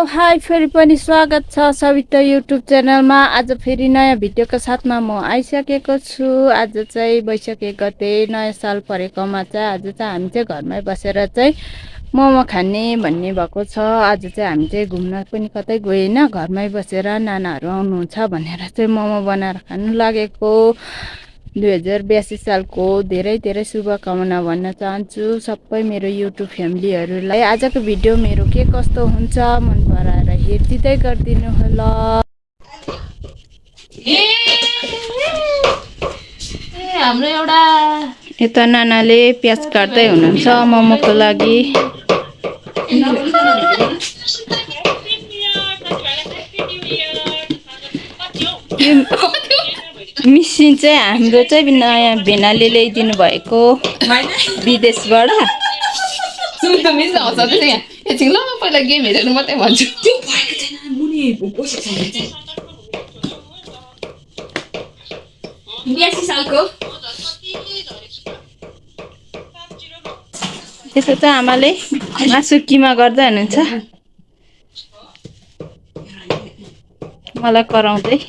High फेरि पनि स्वागत छ सविता युट्युब च्यानलमा। आज फेरि नयाँ भिडियोको साथमा म आइसकेको छु। आज चाहिँ वैशाख 1 गते नयाँ साल परेकोमा चाहिँ आज चाहिँ हामी चाहिँ घरमै बसेर चाहिँ मोमो खाने भन्ने भएको छ। आज चाहिँ हामी चाहिँ घुम्न पनि कतै गएन, घरमै बसेर नानाहरू आउनुहुन्छ भनेर चाहिँ मोमो बनाएर खानु लागेको। 2082 सालको धेरै धेरै शुभकामना भन्न चाहन्छु सबै मेरो युट्युब फ्यामिलीहरूलाई। आजको भिडियो मेरो के कस्तो हुन्छ मन पराएर हेरिदिँदै गरिदिनु होला। हाम्रो एउटा यता नानाले प्याज काट्दै हुनुहुन्छ मोमोको लागि। मिसिन चाहिँ हाम्रो चाहिँ नयाँ भेनाले ल्याइदिनु भएको विदेशबाट। सुन त मिस हँसा त यहाँ एकछिन ल म पहिला गेम हेरेर मात्रै भन्छु। त्यो भएको छैन मुनि बसेको छ 82 सालको। त्यसो चाहिँ आमाले मासु किमा गर्दै हुनुहुन्छ, मलाई कराउँदै।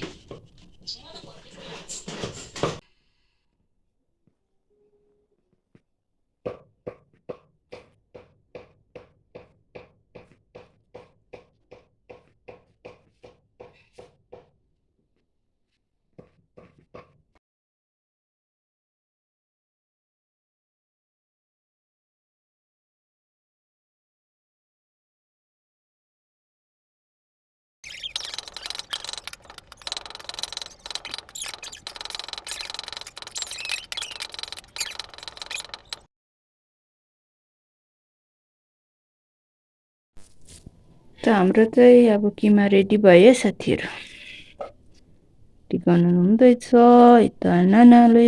त हाम्रो चाहिँ अब किमा रेडी भयो साथीहरू। टिकाउनु हुँदैछ यता नानाले।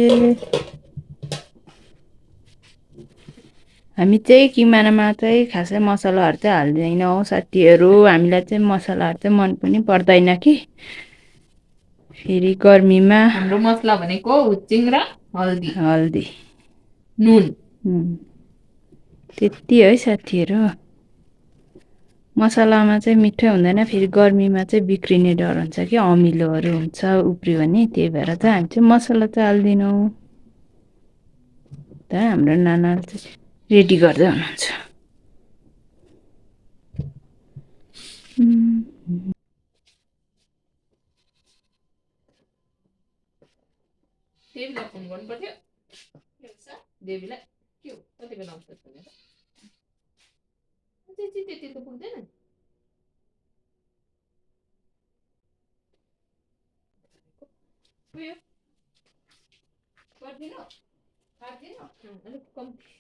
हामी चाहिँ किमामा चाहिँ खासै मसलाहरू चाहिँ हाल्दैनौँ साथीहरू। हामीलाई चाहिँ मसलाहरू चाहिँ मन पनि पर्दैन कि, फेरि गर्मीमा। हाम्रो मसला भनेको हुचिङ र हल्दी नुन त्यति है साथीहरू। मसलामा चाहिँ मिठो हुँदैन, फेरि गर्मीमा चाहिँ बिग्रिने डर हुन्छ कि, अमिलोहरू हुन्छ उब्रियो भने। त्यही भएर चाहिँ हामी चाहिँ मसला चाहिँ हाल्दैनौँ। त हाम्रो नानाले चाहिँ रेडी गर्दै हुनुहुन्छ। देवीलाई फोन गर्नु पर्यो। देवीलाई के हो कति बेला आउँछ भनेर त्यति त पुग्दैन। उयो गरिदिनु काटिदिनु अलिक कम्ती।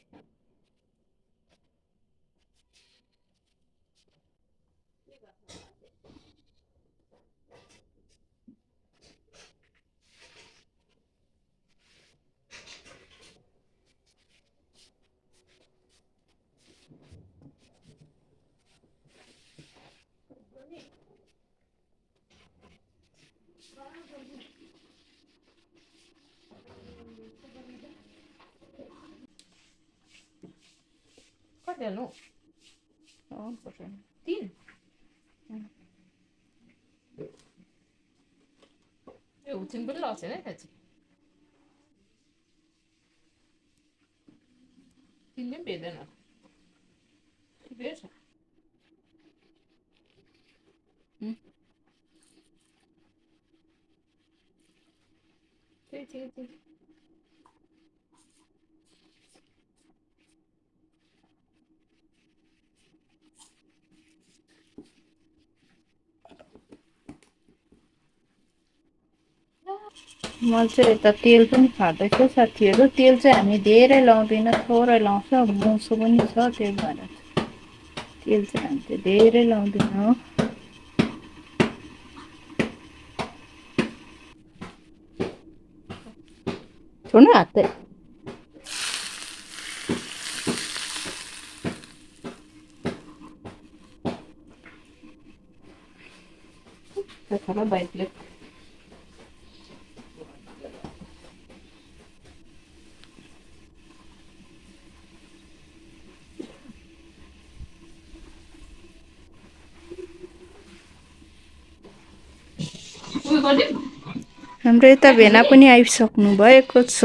कति हाल्नु? 3 यो हुचिङ पनि लगाएको छैन है दाजु। 3 पनि भेट्दैन। ठिकै छ। त्यही मैले चाहिँ यता तेल पनि खाँदैछु साथीहरू। तेल चाहिँ हामी धेरै लाउँदैन, थोरै लाउँछ, मोसो पनि छ, त्यही भएर तेल चाहिँ हामी चाहिँ धेरै लाउँदैनौँ। छोड्नु हात चाहिँ। छ बाइकले गर्ने हाम्रो यता भेना पनि आइसक्नु भएको छ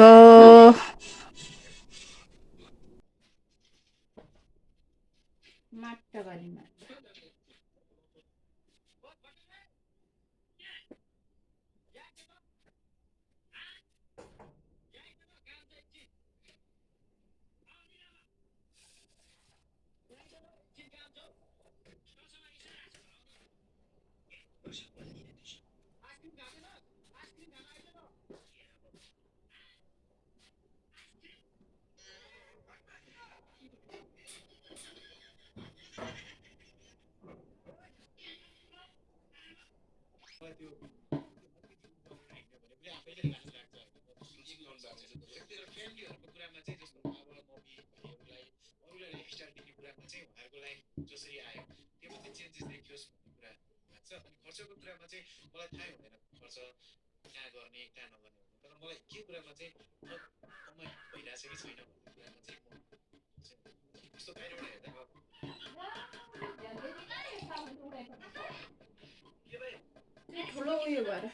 ठुलो उयो भएर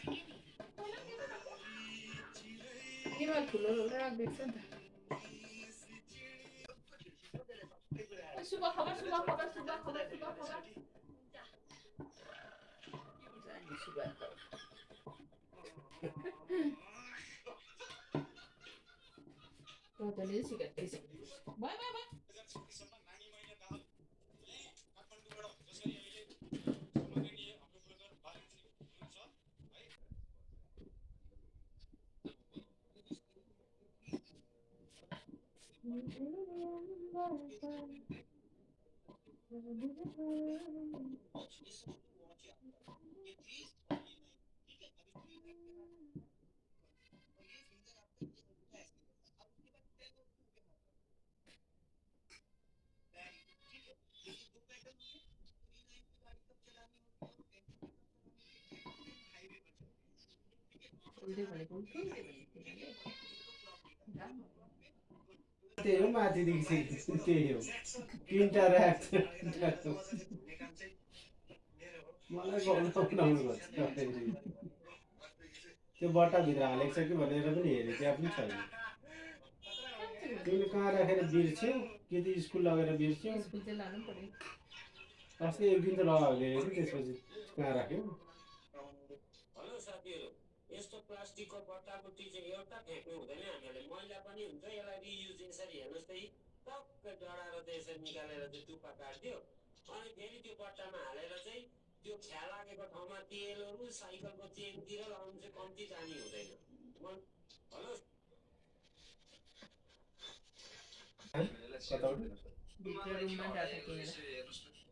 निमा ठुलो राख्दैछ नि त शुभ खबर शुभ खबर शुभ खबर शुभ खबर रोजले सिगरेट बाय बाय बाय त्यही हो माथिदेखि त्यही हो तिनवटा ऱ्याक मलाई बनाउनु पर्छ त्यो बट्टाभित्र हालेको छ कि भनेर पनि हेरेँ त्यहाँ पनि छैन तिमीले कहाँ राखेर बिर्स्यौ कि त स्कुल लगेर बिर्स्यौ स्कुल चाहिँ लानु पर्यो अस्ति एक दिन त लगाएको हेऱ्यो त्यसपछि कहाँ राख्यौ हेलो साथीहरू यस्तो प्लास्टिकको बट्टाबुट्टी चाहिँ एउटा फ्याँक्नु हुँदैन हामीले मैला पनि हुन्छ यसलाई रियुज यसरी हेर्नुहोस् त टक्कै डढाएर चाहिँ यसरी निकालेर चाहिँ टुप्पा काट्दियो अनि फेरि त्यो बट्टामा हालेर चाहिँ त्यो ख्या लागेको ठाउँमा तेलहरू साइकलको चेनतिर लगाउनु चाहिँ कम्ती जानी हुँदैन हेलो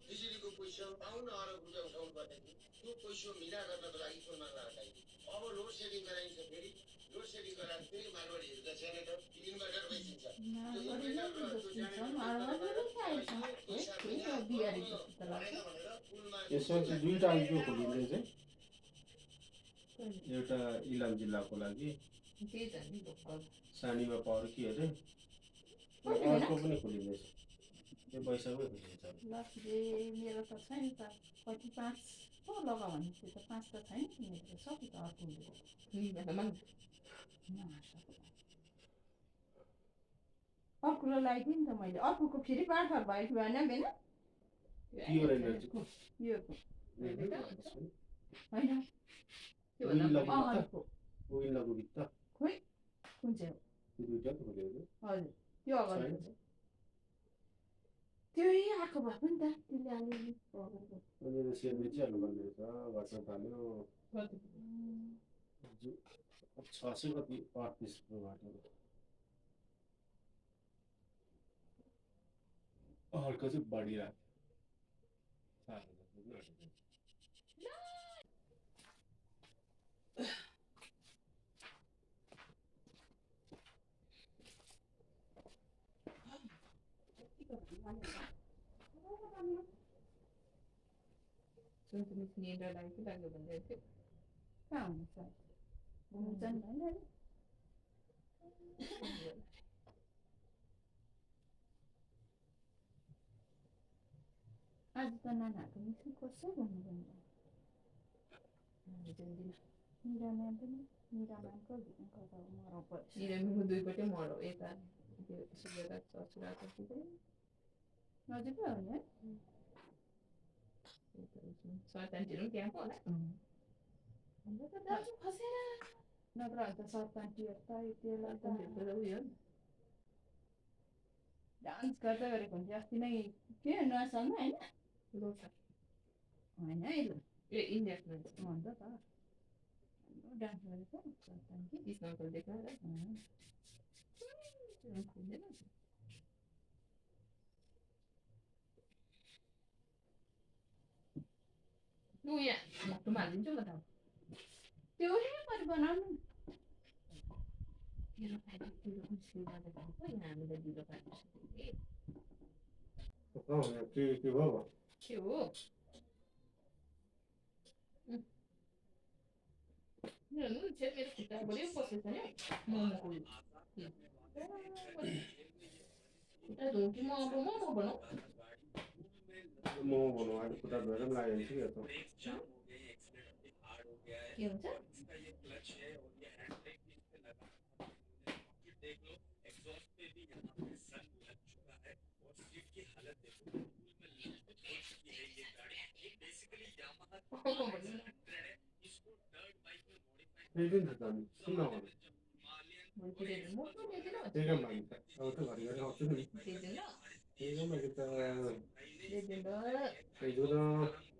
बिजुलीको पैसा आउन अरब रुपियाँ उठाउनु पर्दाखेरि त्यो पैसा मिला गर्नको लागि फोनमा लगाएर अब लोड सेडिङ गराइन्छ फेरि लोड सेडिङ गराएर फेरि मारवाडीहरूका जेनेरेटर इन्भर्टर बेचिन्छ यसमा चाहिँ दुईवटा आइपी खोलिँदैछ एउटा इलाम जिल्लाको लागि सानीमा पावर कि अरे अर्को पनि खोलिँदैछ त्यो पैसामै खोलिन्छ मेरो त छैन त कति 5 पो लगाऊ भने त्यो त 5 त छैन मेरो त सक्यो त अर्को अर्को लगाइदिएँ नि त मैले अर्कोको फेरि बाँडफाँड भयो कि भएन बेन प्योर एनर्जीको यो होइन ओइल लगु भित्ता खोइ कुन चाहिँ त्यो दुईटा त खोलेको हजुर त्यो अगाडि त्यही आएको भएको नि त त्यसले अलिअलि अनि सेयर बेचिहाल्नु पर्ने रहेछ घट्न थाल्यो 600 कति 38 घट्यो अर्को चाहिँ बढिरहेको सुन्तुली निन्द्रा लाग्यो कि लाग्यो भन्दै थियो कहाँ हुन्छ घुम्नु जानु भएन अरे आज त नानाहरूको मिसिङ कसै घुम्नु जानु जान्दिनँ मिरामाया पनि मिरामाको मरौ पर्छ निरमीको दुईपट्टि मरौ यता त्यो सुबेदा ससुराको पनि नजिकै हो नि है सैतानतिर पनि त्यहाँ पो होला हाम्रो त दाजु खसेर नत्र अन्त सरपान्टी यता त्यसलाई त सैतानतिर उयो डान्स गर्दै गरेको हुन्छ अस्ति नै के नयाँ सालमा होइन लोटा होइन है ल ए इन्डियाको अन्त त डान्स गरेको सरपान्टी कृष्णको देखाएर लु यहाँ मक्टुमा हालिदिन्छु म त त्यो परि बनाउनु ढिलो पारेर ढिलो मुस्किल गरेर पो यहाँ हामीलाई ढिलो पारेर के भयो के हो हेर्नु चाहिँ मेरो खुट्टाबाटै पसेछ नि मोमोको खुट्टा धुँ कि म अब मोमो बनाऊ म भनौँ अहिले खुट्टा धोएर पनि लागेको छु कि के हुन्छ त्यही त हामी किन भन्नु मोटो ल्याइदिनु त्यही काम हामी त अब त घरिघरि आउँछु नि ल्याइदिनु ल त्यही काम अहिले त ल्याइदिनु ल त्यही हो ल मोटो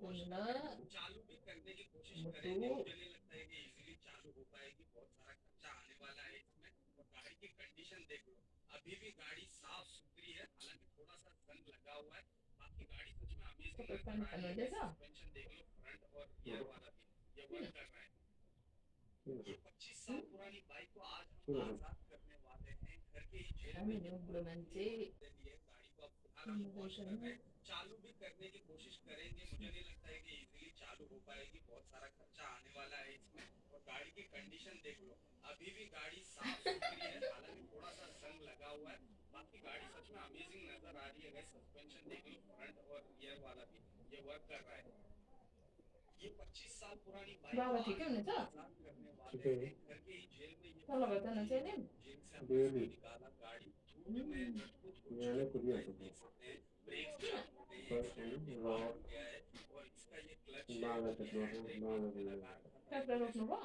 तपाईँ पानी खानुहुँदैछ हामी नि बुढो मान्छे चालू भी करने की कोशिश करेंगे मुझे नहीं लगता है कि इजीली चालू हो पाएगी बहुत सारा खर्चा आने वाला है इसमें और गाड़ी की कंडीशन देख लो अभी भी गाड़ी साफ सुथरी है हालांकि थोड़ा सा जंग लगा हुआ है बाकी गाड़ी सच में अमेजिंग नजर आ रही है सस्पेंशन देख लो फ्रंट और रियर वाला भी ये वर्क कर रहा है ये 25 साल पुरानी बाबा ठिकै हुनुहुन्छ ठिकै हो तलबाट जान चाहिँ नि डेली निकाला गाड़ी यहाँ नै कुदिहाल्छु माला त ट्र्याक्टर रोक्नु भयो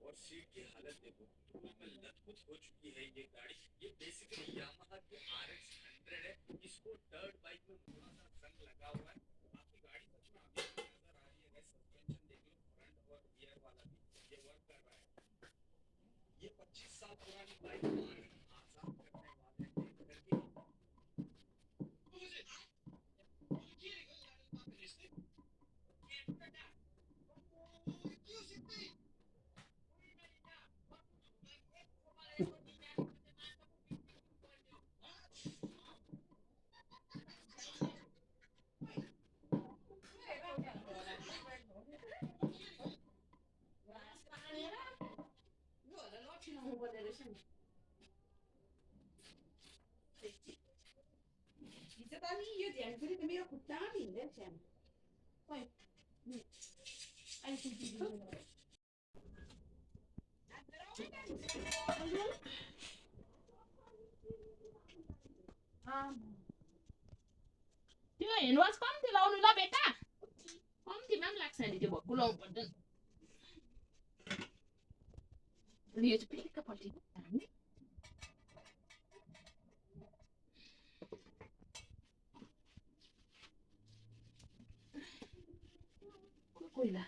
और सीट की हालत देखो धूल में लथपथ हो चुकी है ये गाड़ी ये बेसिकली यामाहा की RX 100 है इसको डर्ट बाइक में थोड़ा सा जंग लगा हुआ है बाकी गाड़ी सच में अमेजिंग नजर आ रही है सस्पेंशन देख लो फ्रंट और रियर वाला भी ये वर्क कर रहा है ये 25 साल पुरानी बाइक आजाद करने वाले हैं करके यो ध्यान पनि त मेरो खुट्टा हिँड्दैन ध्यान त्यो ह्यान्डवास कम्ती लाउनु ल बेटा कम्तीमा पनि लाग्छ नि त्यो भक्कु लाउनु पर्दैन यो चाहिँ फेरि पल्टिनु हामी कोइला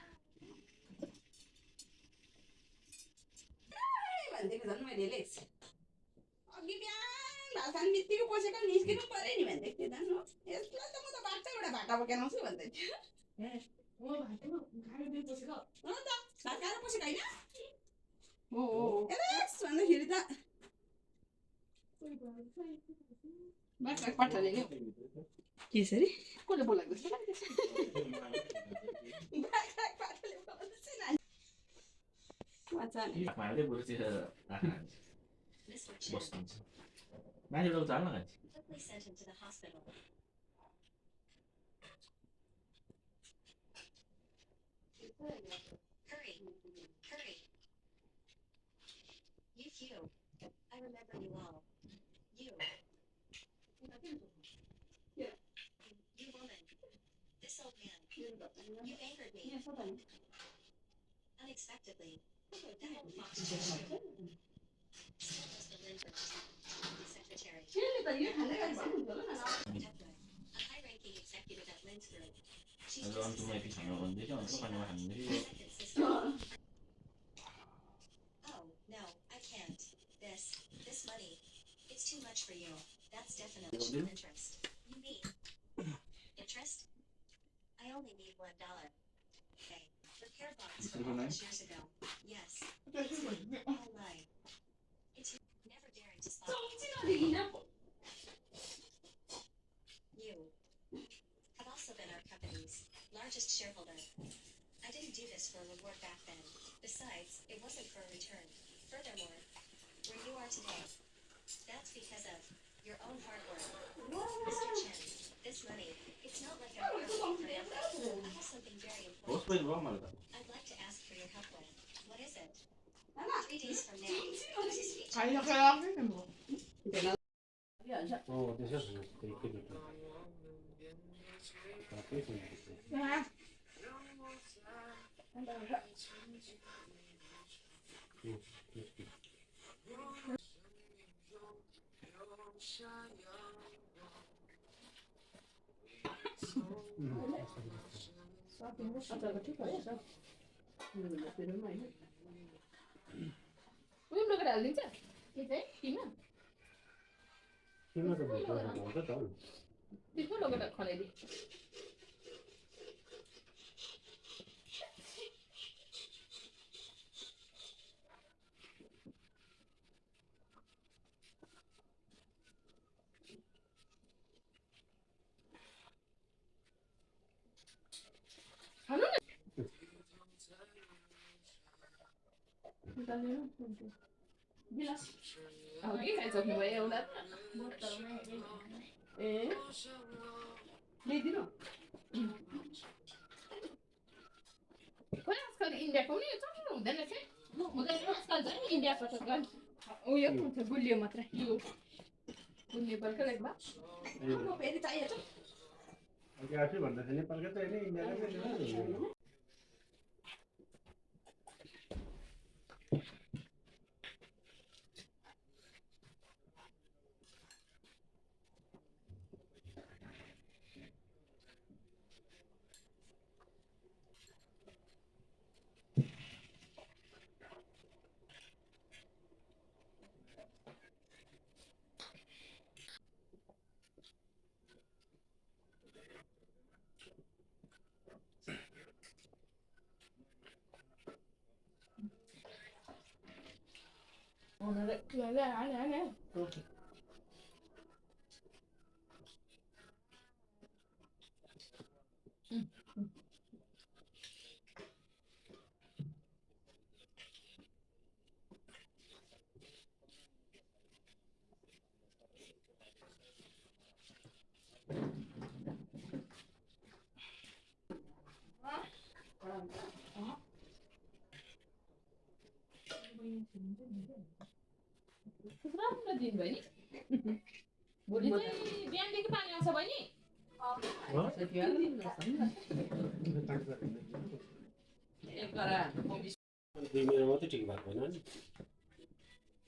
भनेदेखि झन् मैले लेख्छ अघि बिहान भात खानु बित्तिकै पसेको निस्किनु पऱ्यो नि भनेदेखि थियो झन् हो यसलाई त म त बाटो एउटा भाटा बोकेर आउँछु भन्दै थियो भात खाएर पसेको होइन भन्दाखेरि त बाख्रा पठाले नि यसरी कसले बोलाएको जस्तो लाग्दैछ Malde burası Boston. Ben de biraz daha kaç. quickly sent him to the hospital. You angered me यहाँ छ त नि unexpectedly. That whole Fox just true. So was the Lindbergh secretary. त्यसले त यो खाँदै गरेको भए पनि हुन्छ होला न Tepler, a high-ranking executive at Lindbergh. She's अन्त just अन्तमा यति खानु भन्दैछ अन्त खानुमा खाँदैछ second sister. Oh, no, I can't. This money. It's too much for you. That's definitely true interest. You mean interest? I only need $1. Okay. Repair bonds from all those years ago. Yes. It's me. All lie. It's you never daring to spot you. Have also been our company's largest shareholder. I didn't do this for a reward back then. Besides, it wasn't for a return. Furthermore, where you are today, that's because of your own hard work. Mr. Chen, this money, it's not like I'm working for nothing. I have something very होस् important पनि भयो मलाई त I'd like to ask for your help with. What is it? हैन 3 days from now, there's a speech. त्यसो त्यही केटी केटी उयो लगेर हालिदिन्छ के चाहिँ किमा किमा त हुन्छ त त्यसमा लगेर खनाइदिए खानु न गिलास अब के खाइसक्नु भयो एउटा ए ल्याइदिनु खोइ आजकल इन्डियाको पनि चल्नु हुँदैन चाहिँ हुँदैन आजकल झन् इन्डियाको त झन् उयो हुन्छ गुलियो मात्रै यो गुलियो बल्कै रेटमा म फेरि चाहिएको छ अघि आफै भन्दा चाहिँ नेपालकै त होइन इन्डियाकै राम्रो दिन भयो नि भोलि चाहिँ बिहानदेखि पानी आउँछ बहिनी दुई महिना मात्रै ठिक भएको होइन नि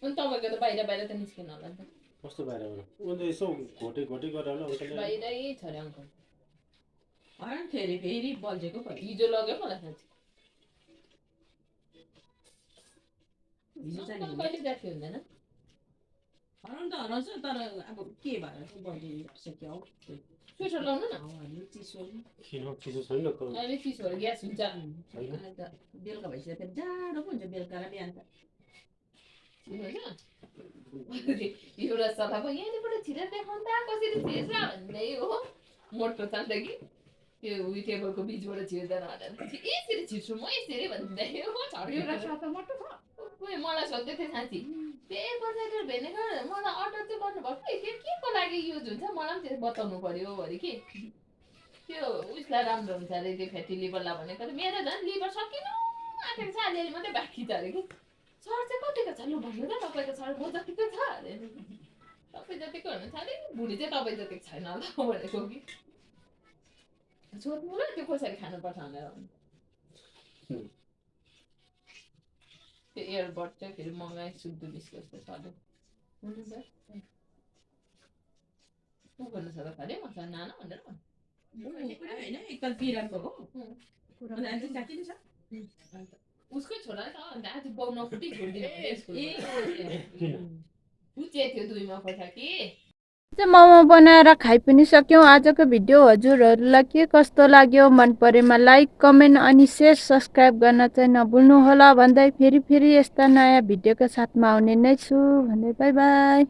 अनि तपाईँको त बाहिर बाहिर त निस्किनु होला नि त कस्तो बाहिर उनी त यसो घोटे घोटे गरेर होला अङ्कलले बाहिरै छ अरे अङ्कल फेरि फेरि बल्झेको पऱ्यो हिजो लग्यो मलाई साँच्ची हिजो चाहिँ अङ्कल कहिले जाति हुँदैन हराउनु त हराउँछ तर अब के भएर चाहिँ बल्झिसक्यो हौ स्वेटर लाउनु न हावाले चिसो किन चिसो छैन त अहिले चिसोहरू ग्यास हुन्छ छैन अहिले त बेलुका भइसक्यो फेरि जाडो पो हुन्छ बेलुका र बिहान त एउटा सल्लाह भयो यहाँनिरबाट छिरेर देखाउनु त कसरी छिर्छ भन्दै हो मोटो चाहन्छ कि त्यो उयो टेबलको बिचबाट छिर्दैन भनेर यसरी छिर्छु म यसरी भन्दै हो छड्यो मलाई सोध्दै थिएँ साँच्ची त्यही पछाडि भेनेगर मलाई अर्डर चाहिँ गर्नुभएको त्यो के को लागि युज हुन्छ मलाई पनि त्यो बताउनु पर्यो अरे कि त्यो उयसलाई राम्रो हुन्छ अरे त्यो फ्याटी लिभरलाई भनेको मेरो झन् लिभर सकिनु आँटेको छ अलिअलि मात्रै बाँकी छ अरे कि सर चाहिँ कतिको छ लु भन्नु त तपाईँको सर म जतिको छ अरे तपाईँ जतिको हुनुहुन्छ अरे बुढी चाहिँ तपाईँ जतिको छैन होला भनेको कि सोध्नु ल त्यो कसरी खानुपर्छ भनेर त्यो एयरबड चाहिँ फेरि मगाएँ शुद्ध बिस्को जस्तो सधैँ हुनु त को भन्नु छ त खालि मसँग नाना भनेर होइन एकताल पिराको हो अनि अहिले चाहिँ साँच्चै नै छ उसकै छोरा त अन्त आज बाउ नफुटी छोडिदिनु किन? पुचे थियो 2 मा पठा कि चाहिँ मोमो बनाएर खाइ पनि सक्यौँ। आजको भिडियो हजुरहरूलाई के कस्तो लाग्यो, मन परेमा लाइक कमेन्ट अनि सेयर सब्सक्राइब गर्न चाहिँ नभुल्नुहोला भन्दै फेरि यस्ता नयाँ भिडियोको साथमा आउने नै छु भन्दै बाई बाई।